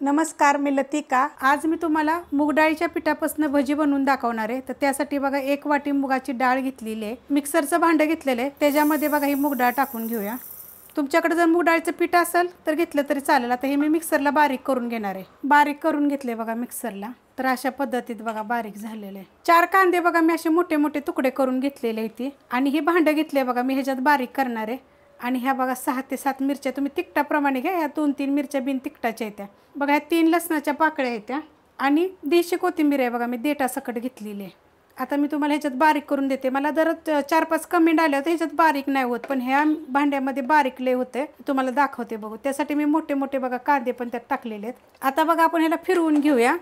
नमस्कार, मी लतिका। आज मी तुम्हाला मूग डाळीच्या पिठापासून भजी बनवून दाखवणार आहे। तर त्यासाठी बघा 1 वाटी मुगाची डाळ घेतलेली आहे। मिक्सरचं भांडं घेतलेलं आहे, त्याच्यामध्ये बघा ही मूग डाळ टाकून घेऊया। तुमच्याकडे जर मूग डाळीचं पीठ असेल तर घेतलं तरी चालेल। आता हे मी मिक्सरला बारीक करून घेणार आहे। बारीक करून घेतले बघा मिक्सरला। तर अशा पद्धतीत बघा बारीक झालेले 4 कांदे बघा मी असे मोठे मोठे तुकडे करून घेतलेले आहेत। आणि हे भांडं घेतले बघा मी ह्याच्यात बारीक करणार आहे। आणि ह्या बघा 6 ते 7 मिरच्या तुम्ही तिखटाप्रमाणे घ्या। ह्या 2-3 मिरच्या बिन तिखटाच्या आहेत। बघा ह्या 3 लसणाच्या पाकळ्या आहेत आणि देशी कोथिंबीर आहे बघा मी देठासकट घेतलेली आहे। आता मी तुम्हाला ह्याच्यात बारीक करून देते। मला जर 4-5 कमेंट आले तर ह्याच्यात बारीक नाही होत, पण ह्या भांड्यामध्ये बारीक लय होते। तुम्हाला दाखवते बघू। त्यासाठी मी मोठे मोठे बघा कांदे पण त्यात टाकलेले आहेत। आता बघा आपण ह्याला फिरवून घेऊया।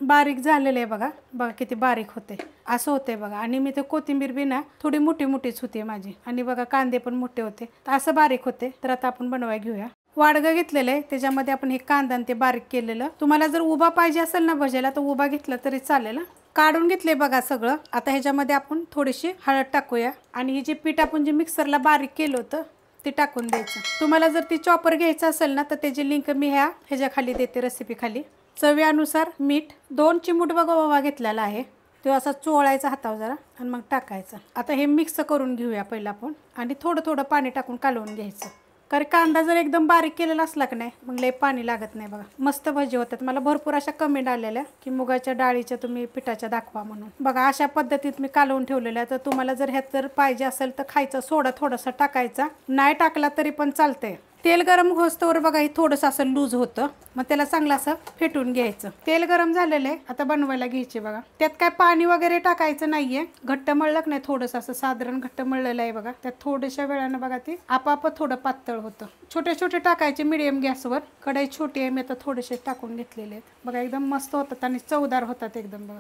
बारीक झालेले आहे बघा। बघा किती बारीक होते, असं होते बघा। आणि मी ते कोथिंबीर बी ना थोडी मोठी मोठीच होती माझी, आणि बघा कांदे पण मोठे होते, तर असं बारीक होते। तर आता आपण बनवाय घेऊया। वाडगं घेतलेलं आहे, त्याच्यामध्ये आपण हे कांदा ते बारीक केलेलं। तुम्हाला जर उभा पाहिजे असेल ना भजायला तर उभा घेतला तरी चालेल। काढून घेतले बघा सगळं। आता ह्याच्यामध्ये आपण थोडीशी हळद टाकूया आणि हे जे पीठ आपण जे मिक्सरला बारीक केलं होतं ते टाकून द्यायचं। तुम्हाला जर ती चॉपर घ्यायचं असेल ना तर त्याची लिंक मी ह्याच्या खाली देते, रेसिपी खाली। चवीनुसार मीठ, 2 चिमूट बघा ओवा घेतलेला आहे, तो असा चोळायचा हातावर जरा आणि मग टाकायचा। आता हे मिक्स करून घेऊया पहिला आपण, आणि थोडं थोडं पाणी टाकून कालवून घ्यायचं। कारण कांदा जर एकदम बारीक केलेला असला की नाही मग लय पाणी लागत नाही बघा, मस्त भजी होतात। मला भरपूर अशा कमेंट आलेल्या की मुगाच्या डाळीच्या तुम्ही पिठाच्या दाखवा म्हणून। बघा अशा पद्धतीत मी कालवून ठेवलेल्या। तर तुम्हाला जर ह्यात जर पाहिजे असेल तर खायचा सोडा थोडासा टाकायचा, नाही टाकला तरी पण चालतंय। तेल गरम होस्तोवर बघा हे थोडंसं असं लूज होतं, मग त्याला चांगलं असं फेटून घ्यायचं। तेल गरम झालेलं आहे, आता बनवायला घ्यायचे बघा। त्यात काय पाणी वगैरे टाकायचं नाहीये, घट्ट मळलं नाही, थोडंसं असं साधारण घट्ट मळलेलं आहे बघा। त्यात थोड्याशा वेळानं बघा ते आपाप थोडं पातळ होतं। छोटे छोटे टाकायचे मीडियम गॅसवर। कढई छोटी आहे, मी आता थोडेसे टाकून घेतलेले आहेत बघा। एकदम मस्त होतात आणि चवदार होतात एकदम बघा।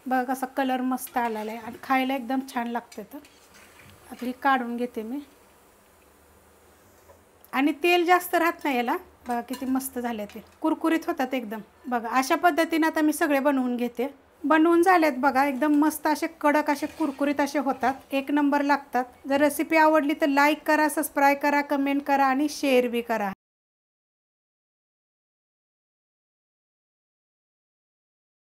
बघा कसा कलर मस्त आलेला आहे आणि खायला एकदम छान लागते। तर आपली काढून घेते मी, आणि तेल जास्त राहत नाही याला बघा। किती मस्त झाले ते, कुरकुरीत होतात एकदम बघा। अशा पद्धतीने आता मी सगळे बनवून घेते। बनवून झालेत बघा, एकदम मस्त असे कडक असे कुरकुरीत असे होतात, 1 नंबर लागतात। जर रेसिपी आवडली तर लाईक करा, सबस्क्राईब करा, कमेंट करा आणि शेअर बी करा।